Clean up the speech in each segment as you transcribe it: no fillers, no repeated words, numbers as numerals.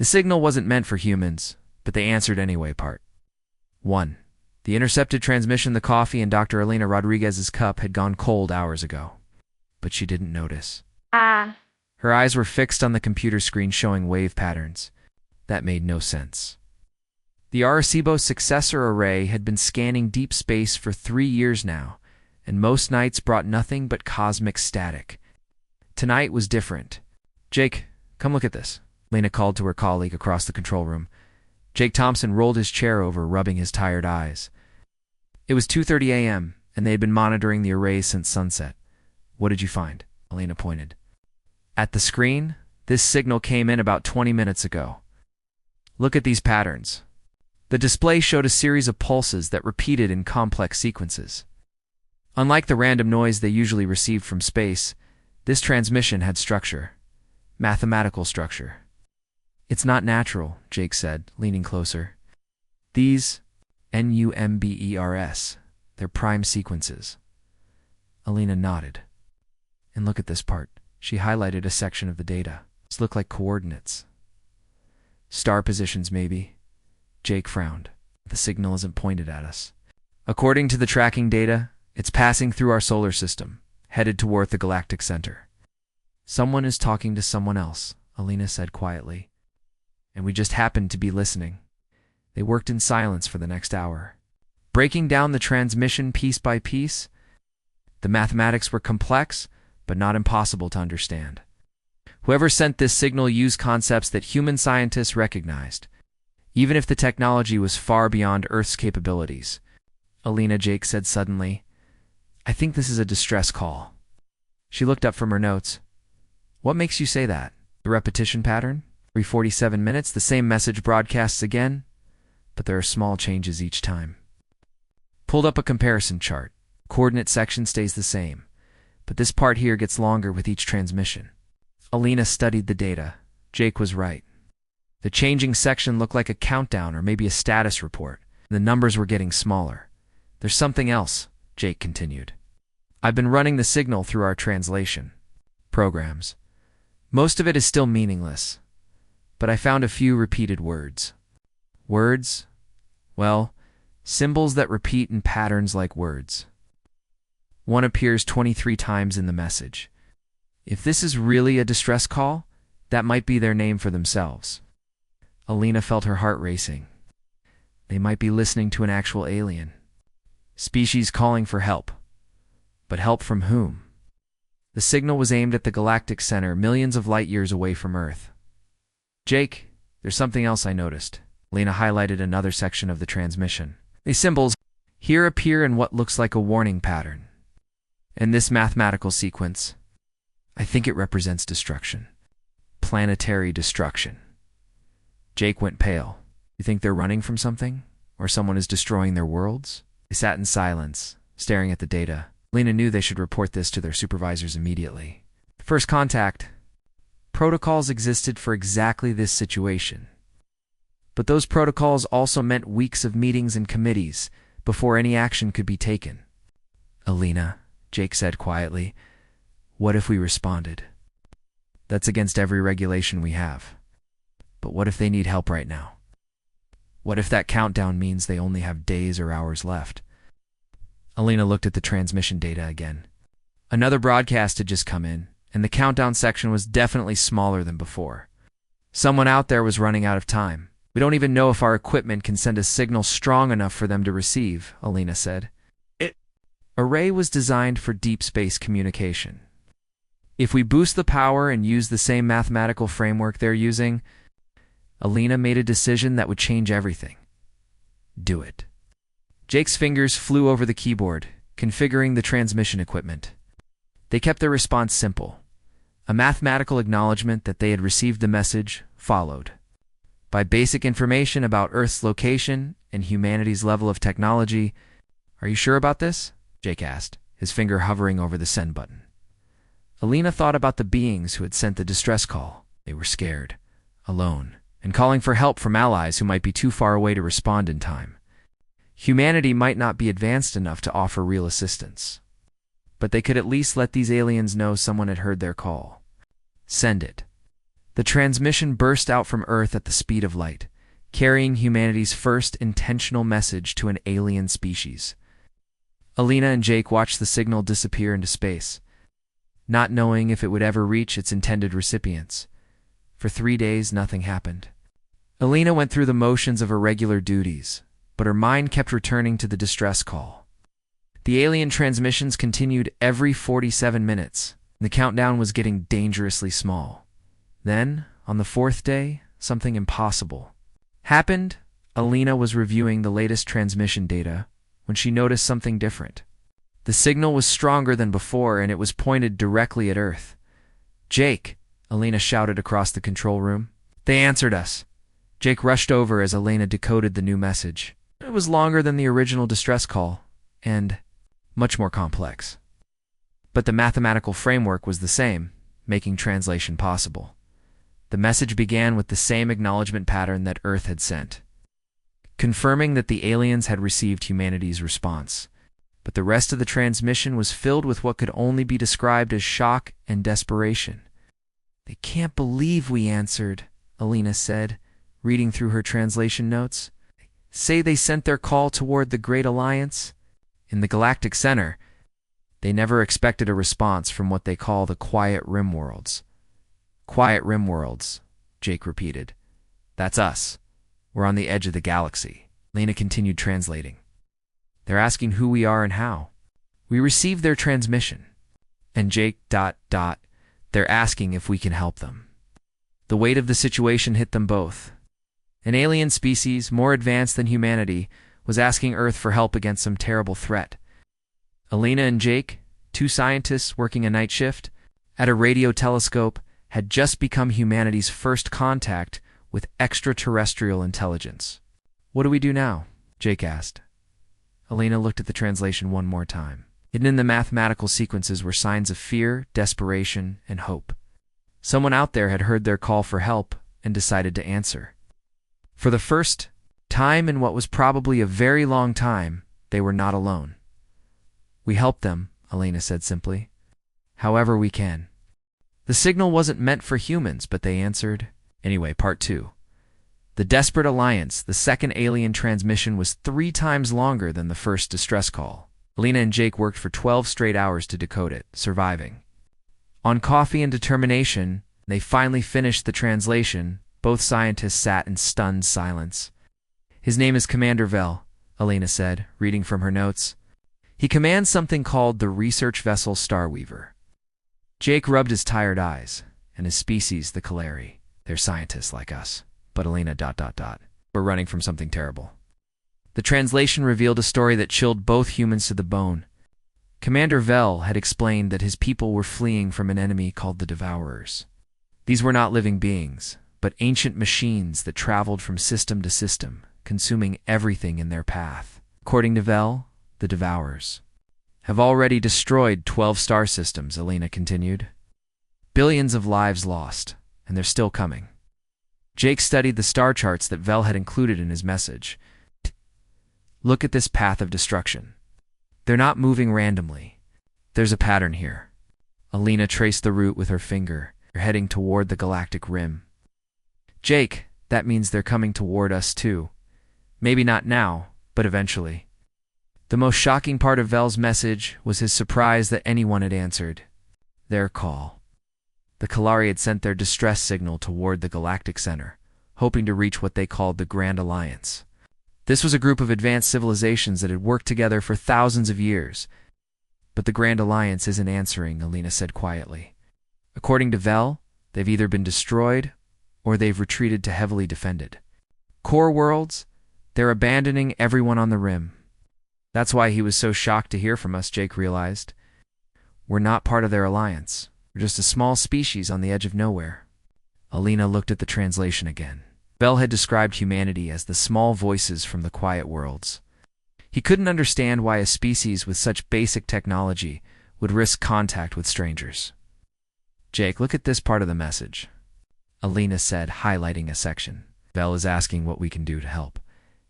The signal wasn't meant for humans, but they answered anyway. Part 1. The intercepted transmission. The coffee in Dr. Elena Rodriguez's cup had gone cold hours ago, but she didn't notice. Her eyes were fixed on the computer screen showing wave patterns. That made no sense. The Arecibo successor array had been scanning deep space for 3 years now, and most nights brought nothing but cosmic static. Tonight was different. "Jake, come look at this," Lena called to her colleague across the control room. Jake Thompson rolled his chair over, rubbing his tired eyes. It was 2:30 a.m., and they had been monitoring the arrays since sunset. "What did you find?" Elena pointed. At the screen, this signal came in about 20 minutes ago. "Look at these patterns." The display showed a series of pulses that repeated in complex sequences. Unlike the random noise they usually received from space, this transmission had structure. Mathematical structure. "It's not natural," Jake said, leaning closer. "These numbers, they're prime sequences." Elena nodded. "And look at this part." She highlighted a section of the data. "These look like coordinates." "Star positions, maybe." Jake frowned. "The signal isn't pointed at us. According to the tracking data, it's passing through our solar system, headed toward the galactic center." "Someone is talking to someone else," Elena said quietly. "And we just happened to be listening." They worked in silence for the next hour, breaking down the transmission piece by piece. The mathematics were complex, but not impossible to understand. Whoever sent this signal used concepts that human scientists recognized, even if the technology was far beyond Earth's capabilities. "Elena," Jake said suddenly, "I think this is a distress call." She looked up from her notes. "What makes you say that?" "The repetition pattern. Every 47 minutes, the same message broadcasts again, but there are small changes each time." Pulled up a comparison chart. Coordinate section stays the same, but this part here gets longer with each transmission. Elena studied the data. Jake was right. The changing section looked like a countdown or maybe a status report. The numbers were getting smaller. "There's something else," Jake continued. "I've been running the signal through our translation programs. Most of it is still meaningless, but I found a few repeated words." "Words?" "Well, symbols that repeat in patterns like words. One appears 23 times in the message. If this is really a distress call, that might be their name for themselves." Elena felt her heart racing. They might be listening to an actual alien species calling for help. But help from whom? The signal was aimed at the galactic center, millions of light years away from Earth. "Jake, there's something else I noticed." Elena highlighted another section of the transmission. "These symbols here appear in what looks like a warning pattern. And this mathematical sequence, I think it represents destruction. Planetary destruction." Jake went pale. "You think they're running from something? Or someone is destroying their worlds?" They sat in silence, staring at the data. Lena knew they should report this to their supervisors immediately. First contact. Protocols existed for exactly this situation. But those protocols also meant weeks of meetings and committees before any action could be taken. "Elena," Jake said quietly, "what if we responded? That's against every regulation we have. But what if they need help right now? What if that countdown means they only have days or hours left?" Elena looked at the transmission data again. Another broadcast had just come in, and the countdown section was definitely smaller than before. Someone out there was running out of time. "We don't even know if our equipment can send a signal strong enough for them to receive," Elena said. Array was designed for deep space communication. If we boost the power and use the same mathematical framework they're using, Elena made a decision that would change everything. Do it. Jake's fingers flew over the keyboard, configuring the transmission equipment. They kept their response simple. A mathematical acknowledgement that they had received the message followed by basic information about Earth's location and humanity's level of technology. "Are you sure about this?" Jake asked, his finger hovering over the send button. Elena thought about the beings who had sent the distress call. They were scared, alone, and calling for help from allies who might be too far away to respond in time. Humanity might not be advanced enough to offer real assistance, but they could at least let these aliens know someone had heard their call. "Send it." The transmission burst out from Earth at the speed of light, carrying humanity's first intentional message to an alien species. Alina and Jake watched the signal disappear into space, not knowing if it would ever reach its intended recipients. For 3 days, nothing happened. Alina went through the motions of her regular duties, but her mind kept returning to the distress call. The alien transmissions continued every 47 minutes, and the countdown was getting dangerously small. Then, on the 4th day, something impossible happened. Alina was reviewing the latest transmission data when she noticed something different. The signal was stronger than before, and it was pointed directly at Earth. "Jake!" Alina shouted across the control room. They answered us. Jake rushed over as Alina decoded the new message. It was longer than the original distress call, and much more complex. But the mathematical framework was the same, making translation possible. The message began with the same acknowledgement pattern that Earth had sent, confirming that the aliens had received humanity's response. But the rest of the transmission was filled with what could only be described as shock and desperation. "They can't believe we answered," Alina said, reading through her translation notes. "Say they sent their call toward the Great Alliance. In the Galactic Center, they never expected a response from what they call the Quiet Rim Worlds." "Quiet Rim Worlds," Jake repeated. "That's us. We're on the edge of the galaxy." Alina continued translating. "They're asking who we are and how. We received their transmission." And Jake ... "They're asking if we can help them." The weight of the situation hit them both. An alien species, more advanced than humanity, was asking Earth for help against some terrible threat. Alina and Jake, 2 scientists working a night shift at a radio telescope, had just become humanity's first contact with extraterrestrial intelligence. "What do we do now?" Jake asked. Alina looked at the translation one more time. Hidden in the mathematical sequences were signs of fear, desperation, and hope. Someone out there had heard their call for help and decided to answer. For the first time in what was probably a very long time, they were not alone. "We helped them," Alina said simply. "However we can." The signal wasn't meant for humans, but they answered. Anyway, part 2. The Desperate Alliance, the second alien transmission, was 3 times longer than the first distress call. Alina and Jake worked for 12 straight hours to decode it, surviving. On coffee and determination, they finally finished the translation. Both scientists sat in stunned silence. "His name is Commander Vel," Alina said, reading from her notes. "He commands something called the research vessel Starweaver." Jake rubbed his tired eyes, and his species, the Kalari. "They're scientists like us." But Alina ... "We're running from something terrible." The translation revealed a story that chilled both humans to the bone. Commander Vel had explained that his people were fleeing from an enemy called the Devourers. These were not living beings, but ancient machines that traveled from system to system, consuming everything in their path. According to Vel, the Devourers have already destroyed 12 star systems, Alina continued. Billions of lives lost, and they're still coming. Jake studied the star charts that Vel had included in his message. "Look at this path of destruction. They're not moving randomly. There's a pattern here." Alina traced the route with her finger, heading toward the galactic rim. "Jake, that means they're coming toward us too. Maybe not now, but eventually." The most shocking part of Vel's message was his surprise that anyone had answered their call. The Kalari had sent their distress signal toward the Galactic Center, hoping to reach what they called the Grand Alliance. This was a group of advanced civilizations that had worked together for thousands of years. "But the Grand Alliance isn't answering," Alina said quietly. "According to Vel, they've either been destroyed or they've retreated to heavily defended core worlds. They're abandoning everyone on the rim." That's why he was so shocked to hear from us, Jake realized. "We're not part of their alliance. We're just a small species on the edge of nowhere." Alina looked at the translation again. Vel had described humanity as the small voices from the quiet worlds. He couldn't understand why a species with such basic technology would risk contact with strangers. "Jake, look at this part of the message," Alina said, highlighting a section. "Vel is asking what we can do to help.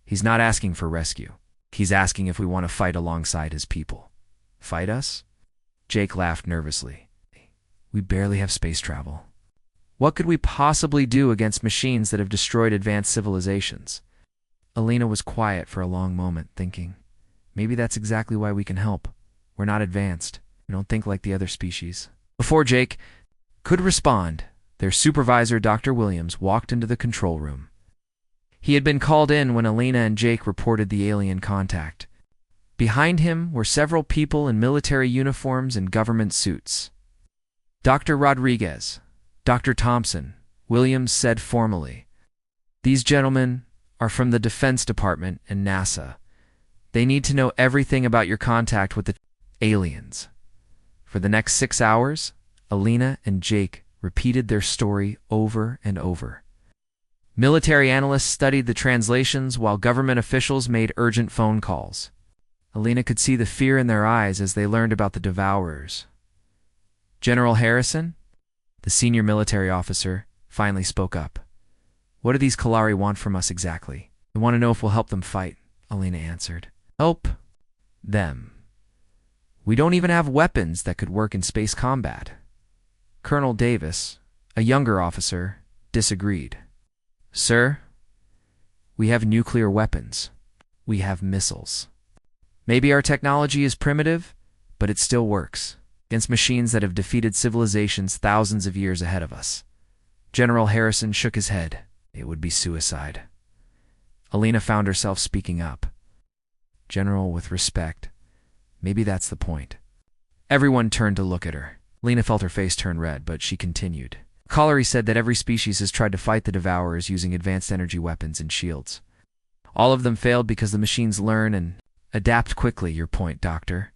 He's not asking for rescue. He's asking if we want to fight alongside his people." "Fight us?" Jake laughed nervously. "We barely have space travel. What could we possibly do against machines that have destroyed advanced civilizations? Alina was quiet for a long moment, thinking, maybe that's exactly why we can help. We're not advanced. We don't think like the other species. Before Jake could respond, their supervisor, Dr. Williams, walked into the control room. He had been called in when Alina and Jake reported the alien contact. Behind him were several people in military uniforms and government suits. Dr. Rodriguez, Dr. Thompson, Williams said formally, "These gentlemen are from the Defense Department and NASA. They need to know everything about your contact with the aliens." For the next 6 hours, Alina and Jake repeated their story over and over. Military analysts studied the translations while government officials made urgent phone calls. Alina could see the fear in their eyes as they learned about the Devourers. General Harrison, the senior military officer, finally spoke up. "What do these Kalari want from us exactly?" "They want to know if we'll help them fight," Alina answered. "Help them? We don't even have weapons that could work in space combat." Colonel Davis, a younger officer, disagreed. "Sir, we have nuclear weapons. We have missiles. Maybe our technology is primitive, but it still works against machines that have defeated civilizations thousands of years ahead of us." General Harrison shook his head. "It would be suicide." Alina found herself speaking up. "General, with respect, maybe that's the point." Everyone turned to look at her. Alina felt her face turn red, but she continued. "Kalari said that every species has tried to fight the Devourers using advanced energy weapons and shields. All of them failed because the machines learn and adapt quickly. Your point, Doctor.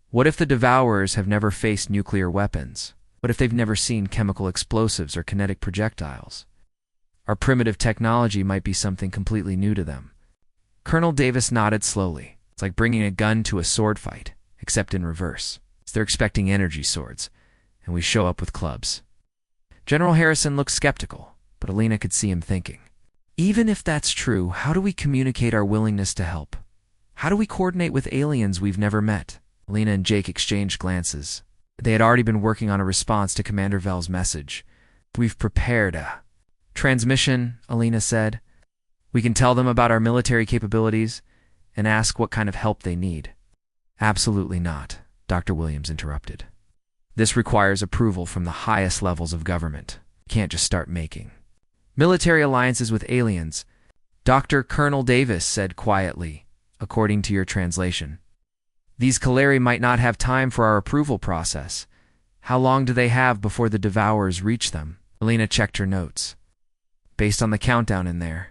What if the Devourers have never faced nuclear weapons? What if they've never seen chemical explosives or kinetic projectiles? Our primitive technology might be something completely new to them." Colonel Davis nodded slowly. "It's like bringing a gun to a sword fight, except in reverse. They're expecting energy swords, and we show up with clubs." General Harrison looked skeptical, but Alina could see him thinking. Even if that's true, how do we communicate our willingness to help? How do we coordinate with aliens we've never met? Alina and Jake exchanged glances. They had already been working on a response to Commander Vell's message. "We've prepared a transmission," Alina said. "We can tell them about our military capabilities and ask what kind of help they need." "Absolutely not," Dr. Williams interrupted. "This requires approval from the highest levels of government. You can't just start making military alliances with aliens," Dr. Colonel Davis said quietly, according to your translation. "These Kalari might not have time for our approval process. How long do they have before the Devourers reach them?" Alina checked her notes. "Based on the countdown in there.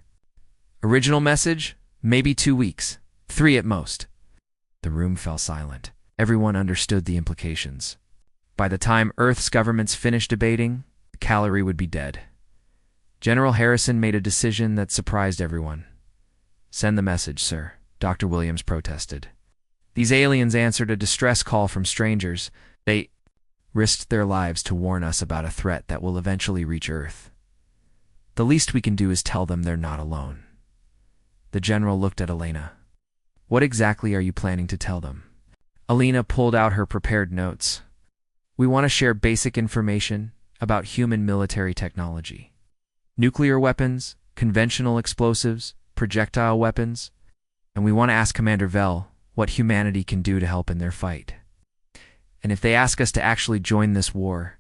Original message, maybe 2 weeks. 3 at most." The room fell silent. Everyone understood the implications. By the time Earth's governments finished debating, the Kalari would be dead. General Harrison made a decision that surprised everyone. "Send the message, sir," Dr. Williams protested. "These aliens answered a distress call from strangers. They risked their lives to warn us about a threat that will eventually reach Earth. The least we can do is tell them they're not alone." The general looked at Alina. "What exactly are you planning to tell them?" Alina pulled out her prepared notes. "We want to share basic information about human military technology. Nuclear weapons, conventional explosives, projectile weapons, and we want to ask Commander Vell what humanity can do to help in their fight. And if they ask us to actually join this war."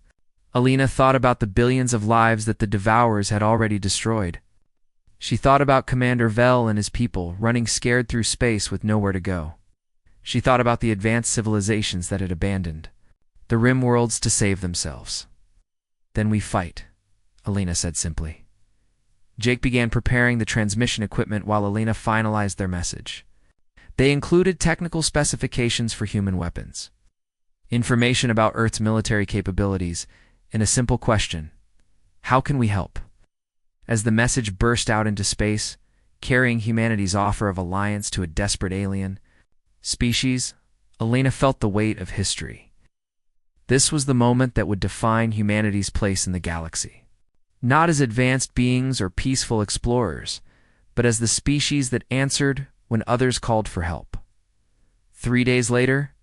Alina thought about the billions of lives that the Devourers had already destroyed. She thought about Commander Vell and his people running scared through space with nowhere to go. She thought about the advanced civilizations that had abandoned the rim worlds to save themselves. "Then we fight," Alina said simply. Jake began preparing the transmission equipment while Alina finalized their message. They included technical specifications for human weapons, information about Earth's military capabilities, and a simple question: how can we help? As the message burst out into space, carrying humanity's offer of alliance to a desperate alien species, Alina felt the weight of history. This was the moment that would define humanity's place in the galaxy. Not as advanced beings or peaceful explorers, but as the species that answered when others called for help. 3 days later,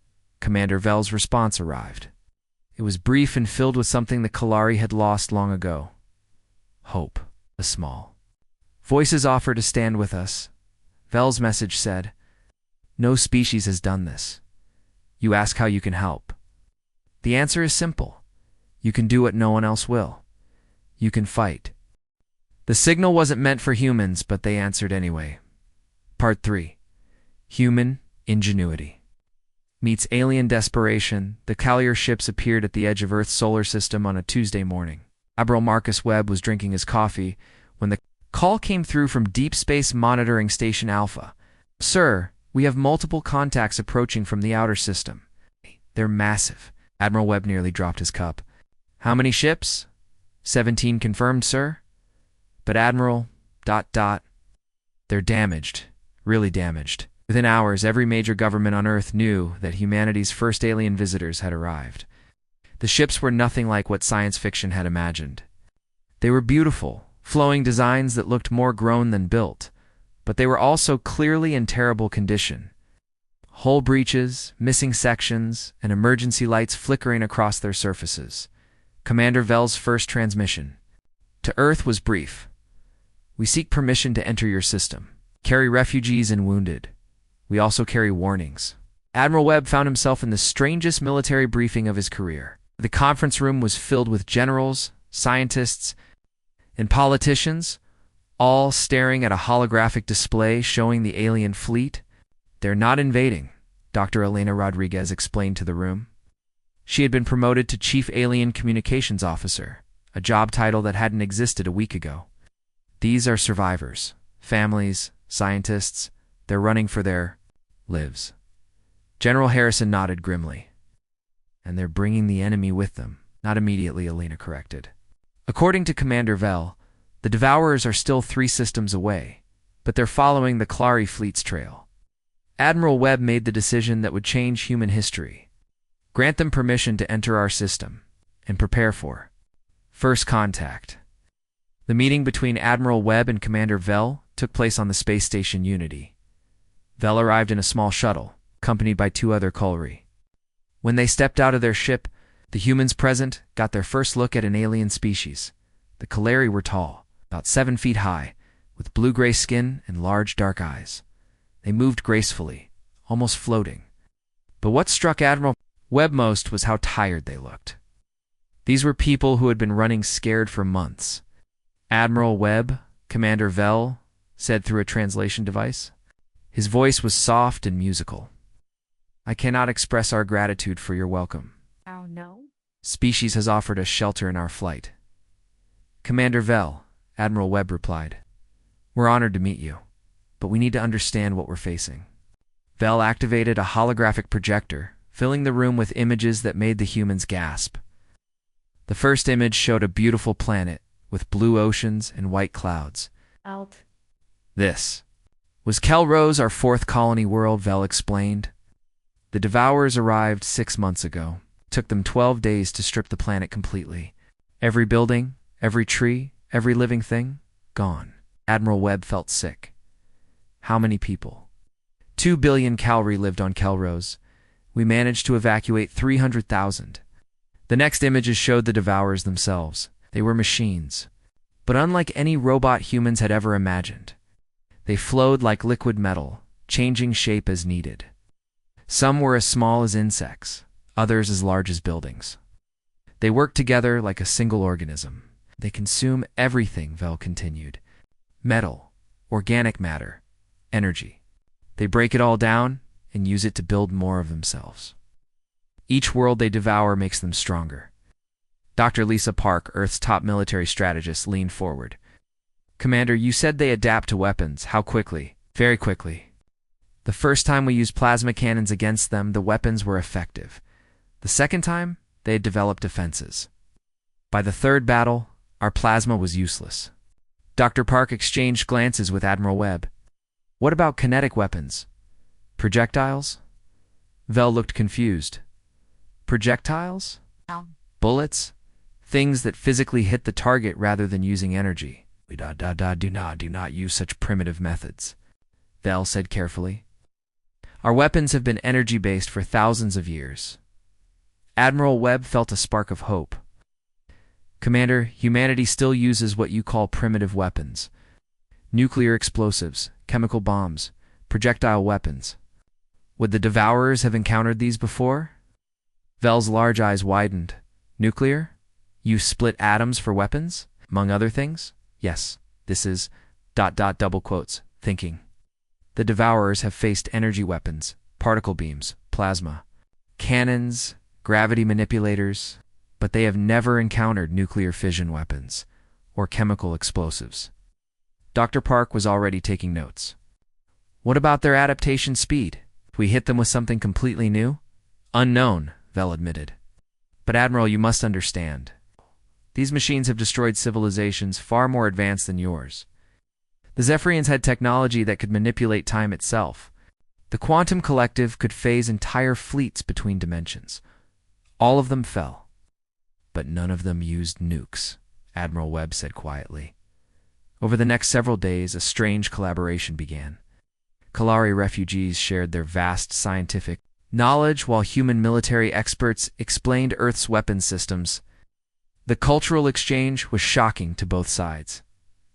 Commander Vell's response arrived. It was brief and filled with something the Kalari had lost long ago. Hope. A small voices offer to stand with us. Vel's message said, "No species has done this. You ask how you can help. The answer is simple. You can do what no one else will. You can fight." The signal wasn't meant for humans, but they answered anyway. Part 3. Human Ingenuity meets alien desperation. The Callier ships appeared at the edge of Earth's solar system on a Tuesday morning. Admiral Marcus Webb was drinking his coffee when the call came through from Deep Space Monitoring Station Alpha. "Sir, we have multiple contacts approaching from the outer system. They're massive." Admiral Webb nearly dropped his cup. "How many ships?" 17 confirmed, sir." "But Admiral... They're damaged. Really damaged." Within hours, every major government on Earth knew that humanity's first alien visitors had arrived. The ships were nothing like what science fiction had imagined. They were beautiful, flowing designs that looked more grown than built, but they were also clearly in terrible condition. Hull breaches, missing sections, and emergency lights flickering across their surfaces. Commander Vel's first transmission to Earth was brief. "We seek permission to enter your system. Carry refugees and wounded. We also carry warnings." Admiral Webb found himself in the strangest military briefing of his career. The conference room was filled with generals, scientists, and politicians, all staring at a holographic display showing the alien fleet. "They're not invading," Dr. Elena Rodriguez explained to the room. She had been promoted to Chief Alien Communications Officer, a job title that hadn't existed a week ago. "These are survivors, families, scientists. They're running for their lives." General Harrison nodded grimly. "And they're bringing the enemy with them." "Not immediately," Elena corrected. According to Commander Vel, the Devourers are still 3 systems away, but they're following the Kalari fleet's trail. Admiral Webb made the decision that would change human history. Grant them permission to enter our system and prepare for first contact. The meeting between Admiral Webb and Commander Vel took place on the space station Unity. Vel arrived in a small shuttle, accompanied by 2 other Kalari. When they stepped out of their ship, the humans present got their first look at an alien species. The Kalari were tall, about 7 feet high, with blue-gray skin and large dark eyes. They moved gracefully, almost floating. But what struck Admiral Webb most was how tired they looked. These were people who had been running scared for months. "Admiral Webb," Commander Vel said through a translation device. His voice was soft and musical. "I cannot express our gratitude for your welcome. Oh no? Species has offered us shelter in our flight." "Commander Vel," Admiral Webb replied. "We're honored to meet you, but we need to understand what we're facing." Vel activated a holographic projector, filling the room with images that made the humans gasp. The first image showed a beautiful planet with blue oceans and white clouds. Out. "This was Kelrose, our 4th colony world," Vel explained. "The Devourers arrived 6 months ago. It took them 12 days to strip the planet completely. Every building, every tree, every living thing, gone." Admiral Webb felt sick. "How many people?" 2 billion Calri lived on Kelrose. We managed to evacuate 300,000. The next images showed the Devourers themselves. They were machines, but unlike any robot humans had ever imagined. They flowed like liquid metal, changing shape as needed. Some were as small as insects, others as large as buildings. They worked together like a single organism. "They consume everything," Vel continued. "Metal, organic matter, energy. They break it all down and use it to build more of themselves. Each world they devour makes them stronger." Dr. Lisa Park, Earth's top military strategist, leaned forward. "Commander, you said they adapt to weapons. How quickly?" "Very quickly. The first time we used plasma cannons against them, the weapons were effective. The second time, they had developed defenses. By the 3rd battle, our plasma was useless." Dr. Park exchanged glances with Admiral Webb. "What about kinetic weapons? Projectiles?" Vel looked confused. "Projectiles? Bullets? Things that physically hit the target rather than using energy." "We do not use such primitive methods," Vel said carefully. "Our weapons have been energy-based for thousands of years." Admiral Webb felt a spark of hope. Commander, humanity still uses what you call primitive weapons. Nuclear explosives, chemical bombs, projectile weapons. Would the Devourers have encountered these before? Vel's large eyes widened. Nuclear? You split atoms for weapons? Among other things? Yes, this is... double quotes, thinking. The Devourers have faced energy weapons, particle beams, plasma, cannons, gravity manipulators, but they have never encountered nuclear fission weapons or chemical explosives. Dr. Park was already taking notes. What about their adaptation speed? If we hit them with something completely new? Unknown, Vel admitted. But Admiral, you must understand. These machines have destroyed civilizations far more advanced than yours. The Zephyrians had technology that could manipulate time itself. The Quantum Collective could phase entire fleets between dimensions. All of them fell. But none of them used nukes, Admiral Webb said quietly. Over the next several days, a strange collaboration began. Kalari refugees shared their vast scientific knowledge while human military experts explained Earth's weapons systems. The cultural exchange was shocking to both sides.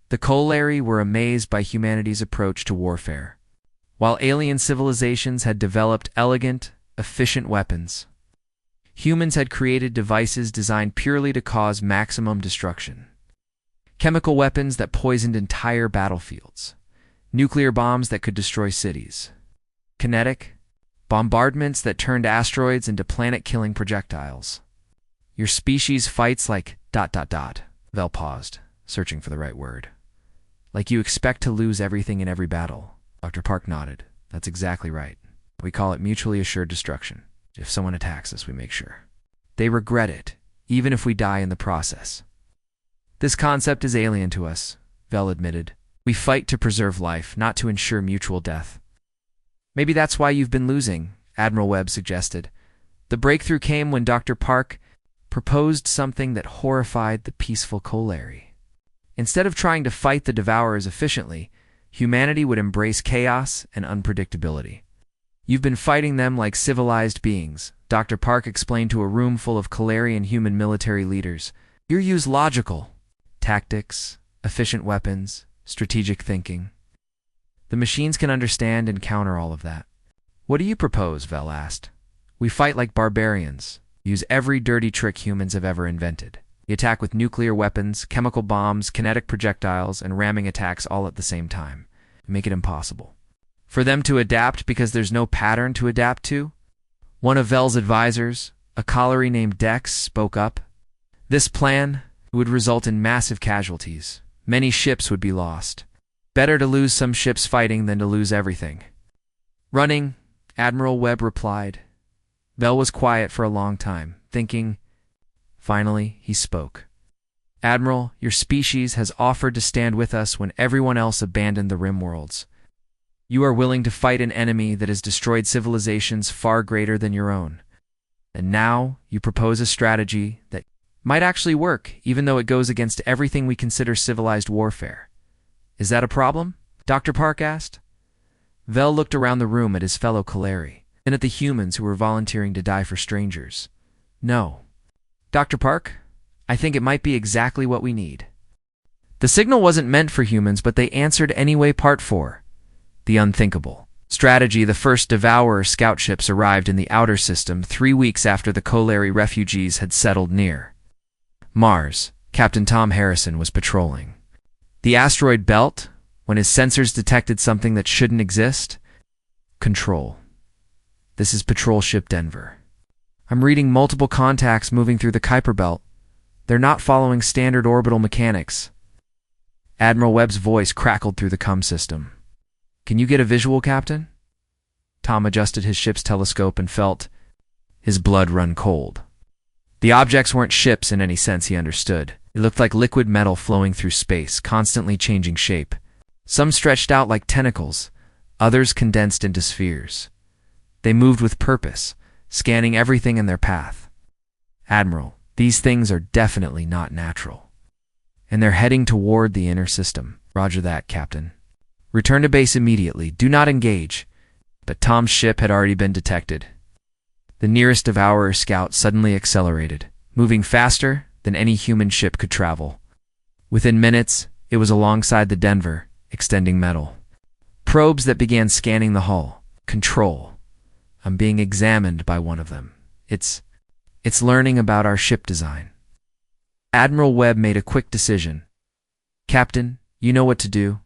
The Kolari were amazed by humanity's approach to warfare, while alien civilizations had developed elegant, efficient weapons. Humans had created devices designed purely to cause maximum destruction. Chemical weapons that poisoned entire battlefields. Nuclear bombs that could destroy cities. Kinetic bombardments that turned asteroids into planet-killing projectiles. Your species fights like... Vel paused, searching for the right word. Like you expect to lose everything in every battle. Dr. Park nodded. That's exactly right. We call it mutually assured destruction. If someone attacks us, we make sure. They regret it, even if we die in the process. This concept is alien to us, Vel admitted. We fight to preserve life, not to ensure mutual death. Maybe that's why you've been losing, Admiral Webb suggested. The breakthrough came when Dr. Park proposed something that horrified the peaceful Kolari. Instead of trying to fight the Devourers efficiently, humanity would embrace chaos and unpredictability. You've been fighting them like civilized beings, Dr. Park explained to a room full of Kolarian human military leaders. You use logical tactics, efficient weapons, strategic thinking. The machines can understand and counter all of that. What do you propose? Vel asked. We fight like barbarians, use every dirty trick humans have ever invented. We attack with nuclear weapons, chemical bombs, kinetic projectiles, and ramming attacks all at the same time. We make it impossible for them to adapt because there's no pattern to adapt to. One of Vel's advisors, a Kolari named Dex, spoke up. This plan would result in massive casualties. Many ships would be lost. Better to lose some ships fighting than to lose everything. Running, Admiral Webb replied. Vel was quiet for a long time, thinking. Finally, he spoke. Admiral, your species has offered to stand with us when everyone else abandoned the Rim worlds. You are willing to fight an enemy that has destroyed civilizations far greater than your own. And now you propose a strategy that might actually work, even though it goes against everything we consider civilized warfare. Is that a problem? Dr. Park asked. Vel looked around the room at his fellow Kolari, and at the humans who were volunteering to die for strangers. No. Dr. Park, I think it might be exactly what we need. The signal wasn't meant for humans, but they answered anyway. Part 4. The unthinkable. Strategy. The first Devourer scout ships arrived in the outer system 3 weeks after the Kolari refugees had settled near Mars. Captain Tom Harrison was patrolling the asteroid belt when his sensors detected something that shouldn't exist. Control. This is Patrol Ship Denver. I'm reading multiple contacts moving through the Kuiper Belt. They're not following standard orbital mechanics. Admiral Webb's voice crackled through the comm system. Can you get a visual, Captain? Tom adjusted his ship's telescope and felt his blood run cold. The objects weren't ships in any sense he understood. It looked like liquid metal flowing through space, constantly changing shape. Some stretched out like tentacles, others condensed into spheres. They moved with purpose, scanning everything in their path. Admiral, these things are definitely not natural. And they're heading toward the inner system. Roger that, Captain. Return to base immediately. Do not engage. But Tom's ship had already been detected. The nearest Devourer scout suddenly accelerated, moving faster than any human ship could travel. Within minutes, it was alongside the Denver, extending metal. Probes that began scanning the hull. Control. I'm being examined by one of them. It's learning about our ship design. Admiral Webb made a quick decision. Captain, you know what to do.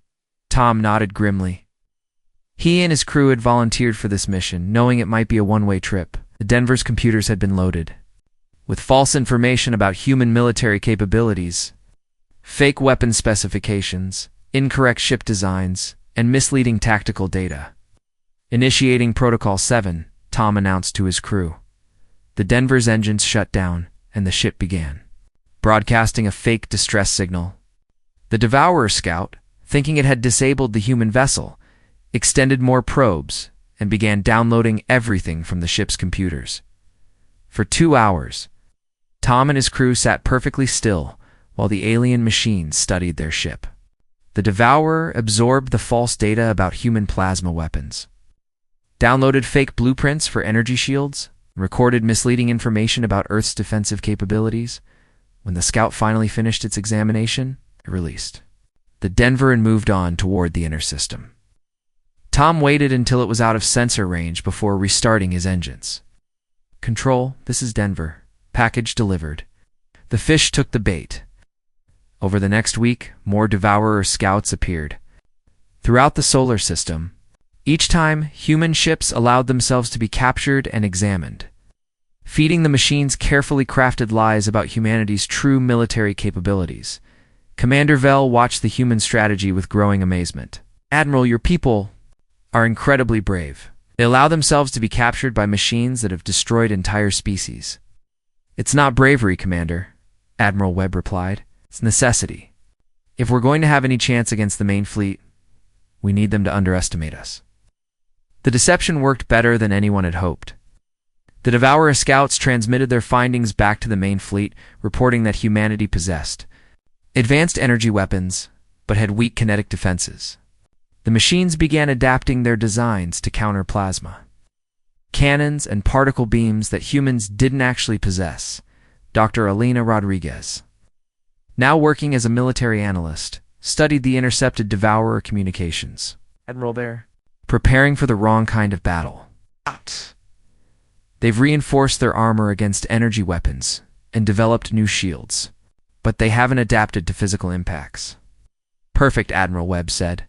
Tom nodded grimly. He and his crew had volunteered for this mission, knowing it might be a one-way trip. The Denver's computers had been loaded with false information about human military capabilities, fake weapon specifications, incorrect ship designs, and misleading tactical data. Initiating Protocol 7, Tom announced to his crew. The Denver's engines shut down, and the ship began broadcasting a fake distress signal. The Devourer scout, thinking it had disabled the human vessel, extended more probes and began downloading everything from the ship's computers. For 2 hours, Tom and his crew sat perfectly still while the alien machines studied their ship. The Devourer absorbed the false data about human plasma weapons, downloaded fake blueprints for energy shields, recorded misleading information about Earth's defensive capabilities. When the scout finally finished its examination, it released the Denver and moved on toward the inner system. Tom waited until it was out of sensor range before restarting his engines. Control, this is Denver. Package delivered. The fish took the bait. Over the next week, more Devourer scouts appeared throughout the solar system. Each time, human ships allowed themselves to be captured and examined, feeding the machines carefully crafted lies about humanity's true military capabilities. Commander Vell watched the human strategy with growing amazement. Admiral, your people are incredibly brave. They allow themselves to be captured by machines that have destroyed entire species. It's not bravery, Commander, Admiral Webb replied. It's necessity. If we're going to have any chance against the main fleet, we need them to underestimate us. The deception worked better than anyone had hoped. The Devourer scouts transmitted their findings back to the main fleet, reporting that humanity possessed advanced energy weapons, but had weak kinetic defenses. The machines began adapting their designs to counter plasma cannons and particle beams that humans didn't actually possess. Dr. Elena Rodriguez, now working as a military analyst, studied the intercepted Devourer communications. Admiral there, preparing for the wrong kind of battle. They've reinforced their armor against energy weapons and developed new shields, but they haven't adapted to physical impacts. Perfect, Admiral Webb said.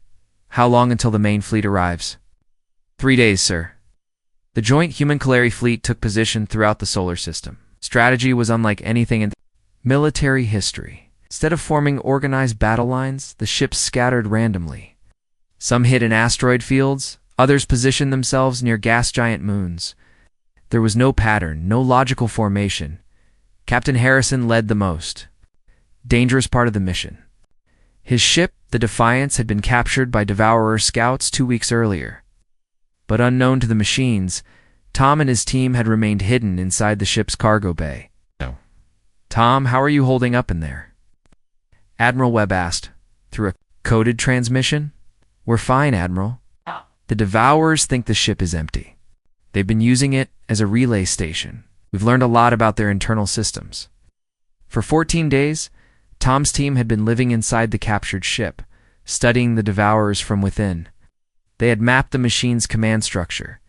How long until the main fleet arrives? 3 days, sir. The joint human-Kalari fleet took position throughout the solar system. Strategy was unlike anything in military history. Instead of forming organized battle lines, the ships scattered randomly. Some hid in asteroid fields, others positioned themselves near gas giant moons. There was no pattern, no logical formation. Captain Harrison led the most dangerous part of the mission. His ship, the Defiance, had been captured by Devourer scouts 2 weeks earlier. But unknown to the machines, Tom and his team had remained hidden inside the ship's cargo bay. No. Tom, how are you holding up in there? Admiral Webb asked, through a coded transmission. We're fine, Admiral. The Devourers think the ship is empty. They've been using it as a relay station. We've learned a lot about their internal systems. For 14 days, Tom's team had been living inside the captured ship, studying the Devourers from within. They had mapped the machine's command structure,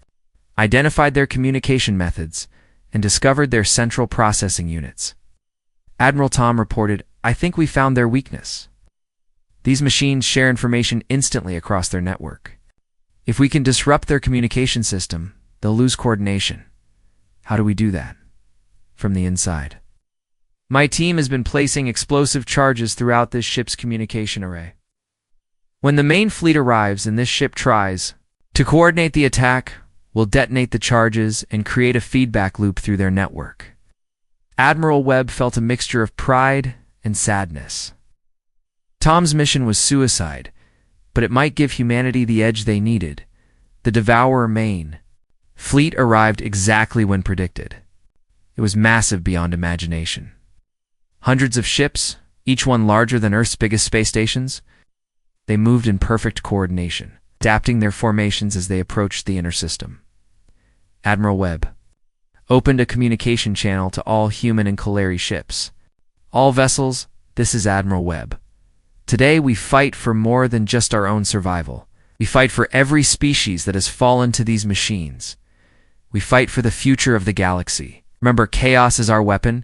identified their communication methods, and discovered their central processing units. Admiral Tom reported, I think we found their weakness. These machines share information instantly across their network. If we can disrupt their communication system, they'll lose coordination. How do we do that? From the inside. My team has been placing explosive charges throughout this ship's communication array. When the main fleet arrives and this ship tries to coordinate the attack, we'll detonate the charges and create a feedback loop through their network. Admiral Webb felt a mixture of pride and sadness. Tom's mission was suicide, but it might give humanity the edge they needed. The Devourer main fleet arrived exactly when predicted. It was massive beyond imagination. Hundreds of ships, each one larger than Earth's biggest space stations. They moved in perfect coordination, adapting their formations as they approached the inner system. Admiral Webb. opened a communication channel to all human and Kalari ships. All vessels, this is Admiral Webb. Today we fight for more than just our own survival. We fight for every species that has fallen to these machines. We fight for the future of the galaxy. Remember, chaos is our weapon.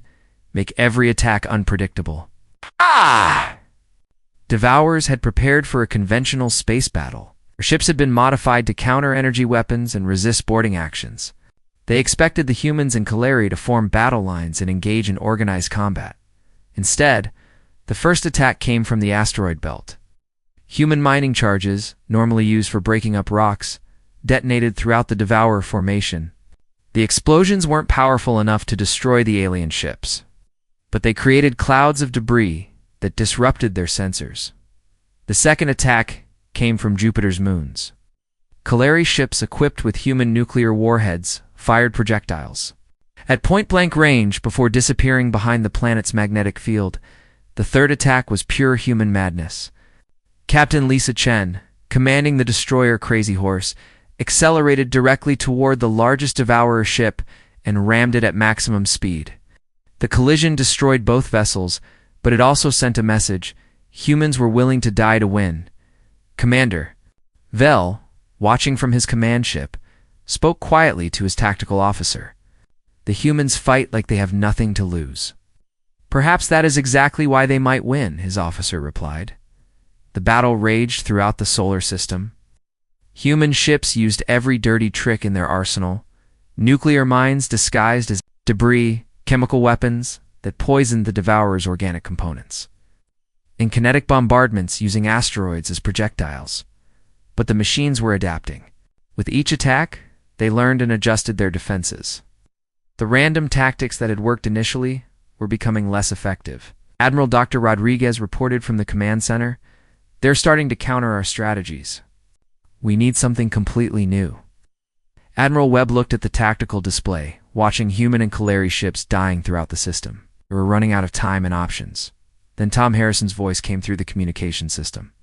Make every attack unpredictable. Ah! Devourers had prepared for a conventional space battle. Their ships had been modified to counter energy weapons and resist boarding actions. They expected the humans and Kalari to form battle lines and engage in organized combat. Instead, the first attack came from the asteroid belt. Human mining charges, normally used for breaking up rocks, detonated throughout the Devourer formation. The explosions weren't powerful enough to destroy the alien ships, but they created clouds of debris that disrupted their sensors. The second attack came from Jupiter's moons. Kalari ships equipped with human nuclear warheads fired projectiles. At point-blank range, before disappearing behind the planet's magnetic field, the third attack was pure human madness. Captain Lisa Chen, commanding the destroyer Crazy Horse, accelerated directly toward the largest Devourer ship and rammed it at maximum speed. The collision destroyed both vessels, but it also sent a message: humans were willing to die to win. Commander Vel, watching from his command ship, spoke quietly to his tactical officer. The humans fight like they have nothing to lose. Perhaps that is exactly why they might win, his officer replied. The battle raged throughout the solar system. Human ships used every dirty trick in their arsenal. Nuclear mines disguised as debris, chemical weapons that poisoned the Devourer's organic components, and kinetic bombardments using asteroids as projectiles. But the machines were adapting. With each attack, they learned and adjusted their defenses. The random tactics that had worked initially were becoming less effective. Admiral Dr. Rodriguez reported from the command center, "They're starting to counter our strategies. We need something completely new." Admiral Webb looked at the tactical display, watching human and Kalari ships dying throughout the system. They were running out of time and options. Then Tom Harrison's voice came through the communication system.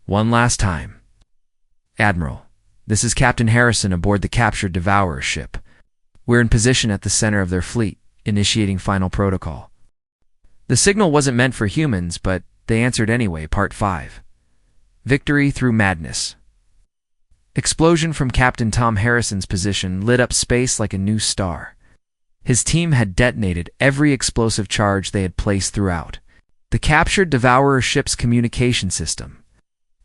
"One last time. Admiral, this is Captain Harrison aboard the captured Devourer ship. We're in position at the center of their fleet, initiating final protocol." The signal wasn't meant for humans, but they answered anyway. Part 5. Victory through madness. Explosion from Captain Tom Harrison's position lit up space like a new star. His team had detonated every explosive charge they had placed throughout the captured Devourer ship's communication system.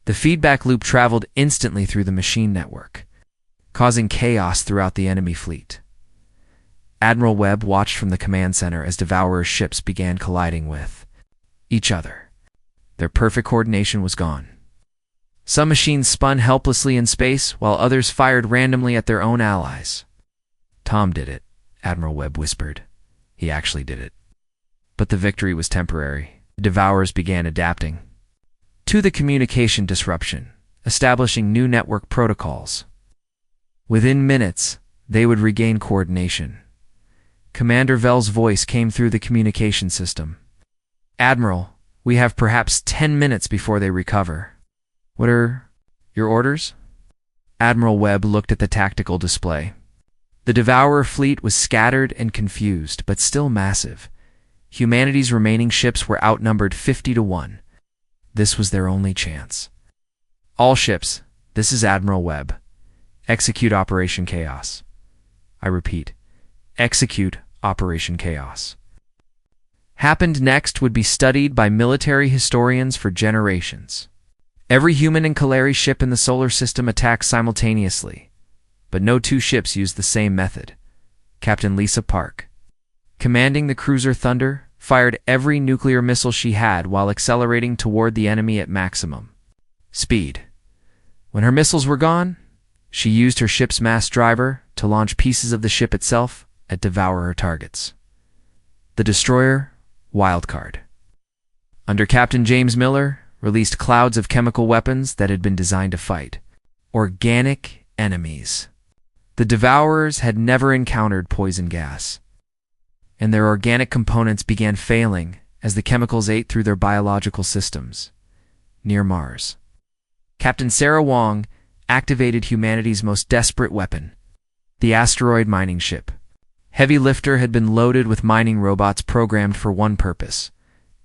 The feedback loop traveled instantly through the machine network, causing chaos throughout the enemy fleet. Admiral Webb watched from the command center as Devourer ships began colliding with each other. Their perfect coordination was gone. Some machines spun helplessly in space, while others fired randomly at their own allies. "Tom did it," Admiral Webb whispered. "He actually did it." But the victory was temporary. The Devourers began adapting to the communication disruption, establishing new network protocols. Within minutes, they would regain coordination. Commander Vel's voice came through the communication system. "Admiral, we have perhaps 10 minutes before they recover. What are your orders?" Admiral Webb looked at the tactical display. The Devourer fleet was scattered and confused, but still massive. Humanity's remaining ships were outnumbered 50-1. This was their only chance. "All ships, this is Admiral Webb. Execute Operation Chaos." I repeat, execute Operation Chaos. Happened next would be studied by military historians for generations. Every human and Kalari ship in the solar system attacked simultaneously, but no two ships used the same method. Captain Lisa Park, commanding the cruiser Thunder, fired every nuclear missile she had while accelerating toward the enemy at maximum speed. When her missiles were gone, she used her ship's mass driver to launch pieces of the ship itself at Devourer targets. The destroyer, Wildcard, under Captain James Miller, released clouds of chemical weapons that had been designed to fight organic enemies. The Devourers had never encountered poison gas, and their organic components began failing as the chemicals ate through their biological systems. Near Mars, Captain Sarah Wong activated humanity's most desperate weapon, the asteroid mining ship. Heavy Lifter had been loaded with mining robots programmed for one purpose: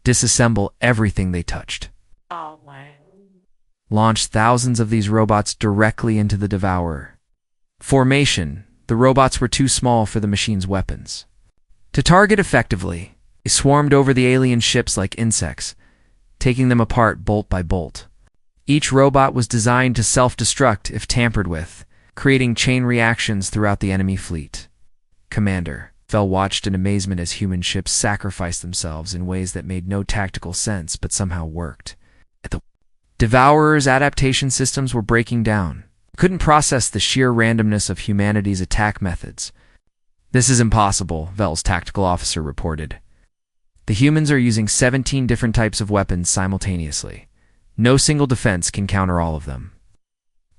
disassemble everything they touched. Oh my. Launched thousands of these robots directly into the Devourer. Formation: the robots were too small for the machine's weapons. To target effectively, they swarmed over the alien ships like insects, taking them apart bolt by bolt. Each robot was designed to self-destruct if tampered with, creating chain reactions throughout the enemy fleet. Commander Vell watched in amazement as human ships sacrificed themselves in ways that made no tactical sense but somehow worked. The Devourer's adaptation systems were breaking down. Couldn't process the sheer randomness of humanity's attack methods. "This is impossible," Vell's tactical officer reported. "The humans are using 17 different types of weapons simultaneously. No single defense can counter all of them."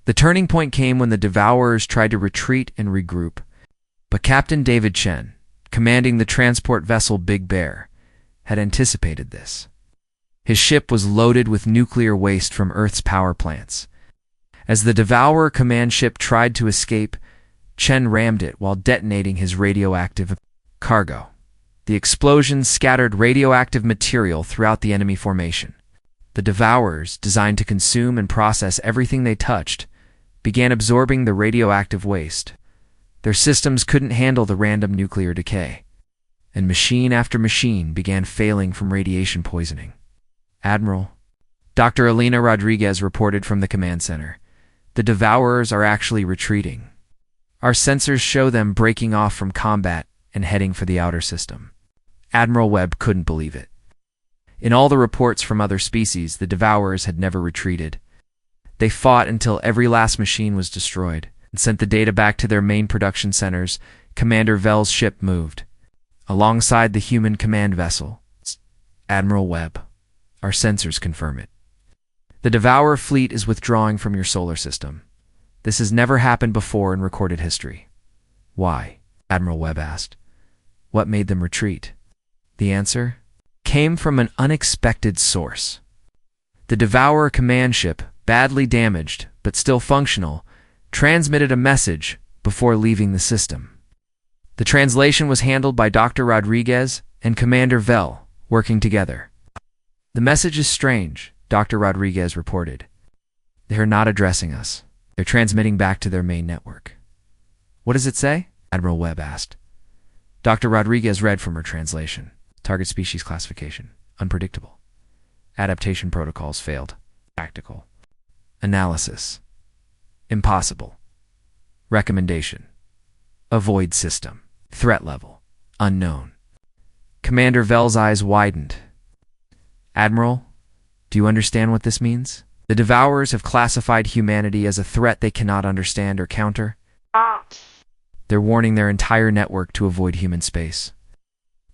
The turning point came when the Devourers tried to retreat and regroup. But Captain David Chen, commanding the transport vessel Big Bear, had anticipated this. His ship was loaded with nuclear waste from Earth's power plants. As the Devourer command ship tried to escape, Chen rammed it while detonating his radioactive cargo. The explosion scattered radioactive material throughout the enemy formation. The Devourers, designed to consume and process everything they touched, began absorbing the radioactive waste. Their systems couldn't handle the random nuclear decay, and machine after machine began failing from radiation poisoning. "Admiral," Dr. Elena Rodriguez reported from the command center, "the Devourers are actually retreating. Our sensors show them breaking off from combat and heading for the outer system." Admiral Webb couldn't believe it. In all the reports from other species, the Devourers had never retreated. They fought until every last machine was destroyed and sent the data back to their main production centers. Commander Vell's ship moved alongside the human command vessel. "Admiral Webb, our sensors confirm it. The Devourer fleet is withdrawing from your solar system. This has never happened before in recorded history." "Why?" Admiral Webb asked. "What made them retreat?" The answer came from an unexpected source. The Devourer command ship, badly damaged but still functional, transmitted a message before leaving the system. The translation was handled by Dr. Rodriguez and Commander Vell, working together. "The message is strange," Dr. Rodriguez reported. "They are not addressing us. They're transmitting back to their main network." "What does it say?" Admiral Webb asked. Dr. Rodriguez read from her translation. "Target species classification: unpredictable. Adaptation protocols failed. Tactical analysis: impossible. Recommendation: avoid system. Threat level: unknown." Commander Vell's eyes widened. "Admiral, do you understand what this means? The Devourers have classified humanity as a threat they cannot understand or counter. They're warning their entire network to avoid human space."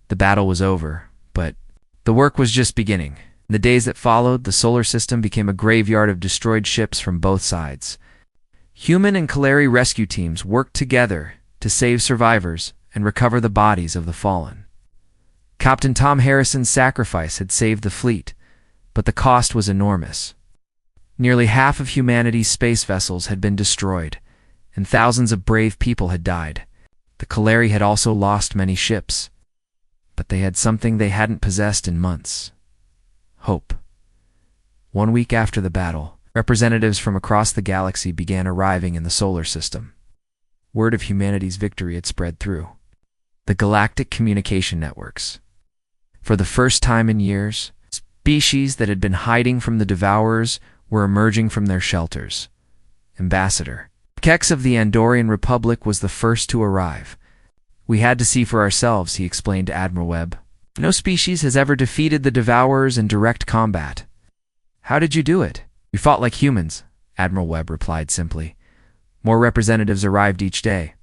The battle was over, but the work was just beginning. In the days that followed, the solar system became a graveyard of destroyed ships from both sides. Human and Kalari rescue teams worked together to save survivors and recover the bodies of the fallen. Captain Tom Harrison's sacrifice had saved the fleet, but the cost was enormous. Nearly half of humanity's space vessels had been destroyed, and thousands of brave people had died. The Kalari had also lost many ships, but they had something they hadn't possessed in months: hope. 1 week after the battle, representatives from across the galaxy began arriving in the solar system. Word of humanity's victory had spread through the galactic communication networks. For the first time in years, species that had been hiding from the Devourers were emerging from their shelters. Ambassador Kex of the Andorian Republic was the first to arrive. "We had to see for ourselves," he explained to Admiral Webb. "No species has ever defeated the Devourers in direct combat." "How did you do it?" "We fought like humans," Admiral Webb replied simply. "More representatives arrived each day.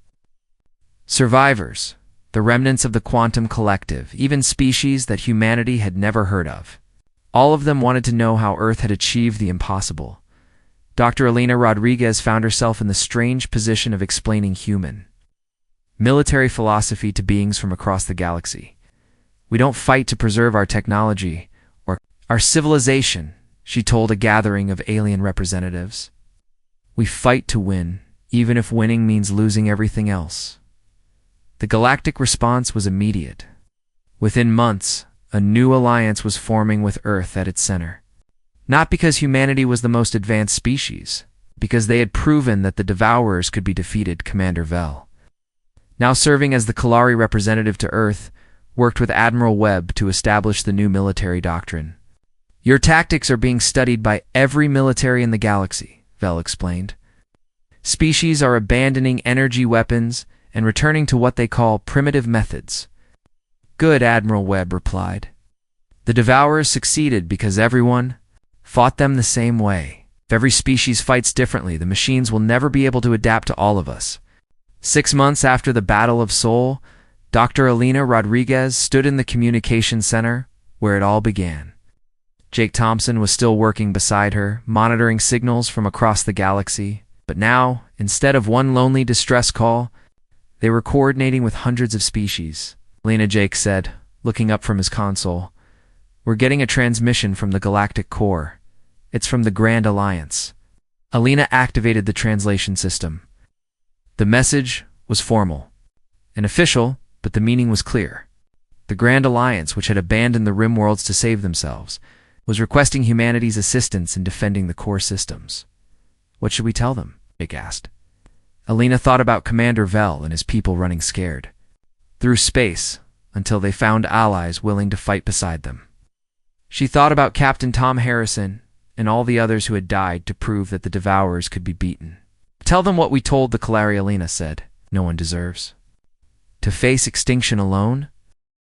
Survivors, the remnants of the quantum collective, even species that humanity had never heard of. All of them wanted to know how Earth had achieved the impossible." Dr. Elena Rodriguez found herself in the strange position of explaining human military philosophy to beings from across the galaxy. "We don't fight to preserve our technology or our civilization," she told a gathering of alien representatives. "We fight to win, even if winning means losing everything else." The galactic response was immediate. Within months, a new alliance was forming with Earth at its center. Not because humanity was the most advanced species, because they had proven that the Devourers could be defeated. Commander Vel, now serving as the Kalari representative to Earth, worked with Admiral Webb to establish the new military doctrine. Your tactics are being studied by every military in the galaxy, Vel explained. Species are abandoning energy weapons and returning to what they call primitive methods. Good, Admiral Webb replied. The Devourers succeeded because everyone fought them the same way. If every species fights differently, the machines will never be able to adapt to all of us. 6 months after the Battle of Seoul, Dr. Alina Rodriguez stood in the communication center where it all began. Jake Thompson was still working beside her, monitoring signals from across the galaxy. But now, instead of one lonely distress call, they were coordinating with hundreds of species. Alina, Jake said, looking up from his console. We're getting a transmission from the Galactic Core. It's from the Grand Alliance. Alina activated the translation system. The message was formal and official, but the meaning was clear. The Grand Alliance, which had abandoned the Rim worlds to save themselves, was requesting humanity's assistance in defending the core systems. What should we tell them? Jake asked. Alina thought about Commander Vel and his people running scared through space until they found allies willing to fight beside them. She thought about Captain Tom Harrison and all the others who had died to prove that the Devourers could be beaten. Tell them what we told the Kalari, Alina said. No one deserves to face extinction alone.